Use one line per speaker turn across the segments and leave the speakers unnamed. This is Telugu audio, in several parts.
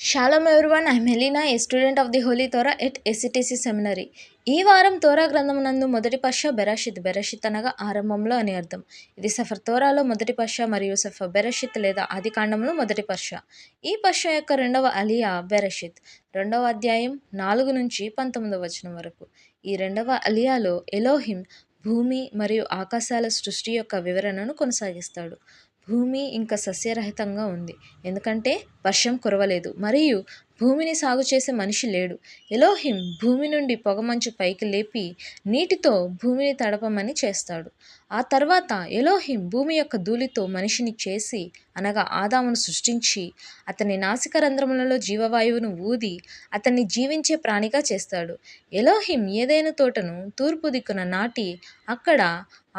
Shalom everyone, I'm Helena, a student of the holy Torah at SCTC seminary. ఈ వారం తోరా గ్రంథమునందు మొదటి పర్ష బెరాషిత్. బెరాషిత్ అనగా ఆరంభంలో అని అర్థం. ఇది సఫర్ తోరాలో మొదటి పర్ష మరియు సఫర్ బెరాషిత్ లేదా ఆది కాండంలో మొదటి పర్ష. ఈ పర్ష యొక్క రెండవ అలియా బెరాషిత్, 2వ అధ్యాయం 4 నుంచి 19వ వచనం వరకు. ఈ రెండవ అలియాలో ఎలోహిం భూమి మరియు ఆకాశాల సృష్టి యొక్క వివరణను కొనసాగిస్తాడు. భూమి ఇంకా సస్యరహితంగా ఉంది, ఎందుకంటే వర్షం కురవలేదు మరియు భూమిని సాగు చేసే మనిషి లేడు. ఎలోహిం భూమి నుండి పొగమంచు పైకి లేపి నీటితో భూమిని తడపమని చేస్తాడు. ఆ తర్వాత ఎలోహిం భూమి యొక్క ధూళితో మనిషిని చేసి, అనగా ఆదామును సృష్టించి, అతని నాసిక రంధ్రములలో జీవవాయువును ఊది అతన్ని జీవించే ప్రాణిగా చేస్తాడు. ఎలోహిం ఏదైనా తోటను తూర్పు దిక్కున నాటి అక్కడ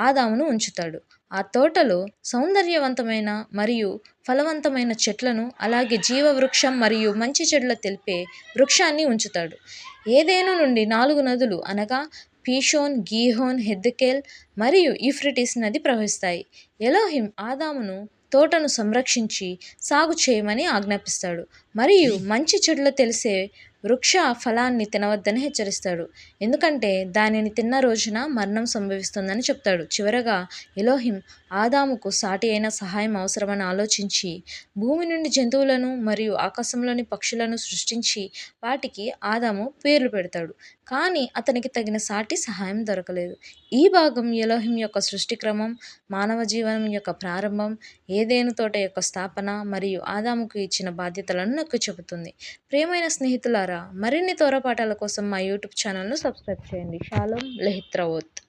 ఆదామును ఉంచుతాడు. ఆ తోటలో సౌందర్యవంతమైన మరియు ఫలవంతమైన చెట్లను, అలాగే జీవవృక్షం మరియు మంచి చెడుల తెలిపే వృక్షాన్ని ఉంచుతాడు. ఏదేను నుండి 4 నదులు అనగా పీషోన్, గీహోన్, హెద్దెకెల్ మరియు యూఫ్రటీస్ నది ప్రవహిస్తాయి. ఎలోహిం ఆదామును తోటను సంరక్షించి సాగు చేయమని ఆజ్ఞాపిస్తాడు మరియు మంచి చెడుల తెలిసే వృక్ష ఫలాన్ని తినవద్దని హెచ్చరిస్తాడు, ఎందుకంటే దానిని తిన్న రోజున మరణం సంభవిస్తుందని చెప్తాడు. చివరగా ఎలోహిం ఆదాముకు సాటి అయిన సహాయం అవసరమని ఆలోచించి భూమి నుండి జంతువులను మరియు ఆకాశంలోని పక్షులను సృష్టించి వాటికి ఆదాము పేర్లు పెడతాడు. కానీ అతనికి తగిన సాటి సహాయం దొరకలేదు. ఈ భాగం ఎలోహిం యొక్క సృష్టి క్రమం, మానవ జీవనం యొక్క ప్రారంభం, ఏదేను తోట యొక్క స్థాపన మరియు ఆదాముకు ఇచ్చిన బాధ్యతలను నొక్కి చెబుతుంది. ప్రియమైన స్నేహితులారా, మరిన్ని తోర పాఠాల కోసం మా యూట్యూబ్ ఛానల్ను సబ్స్క్రైబ్ చేయండి. షాలోమ్ లెహిత్రవోత్.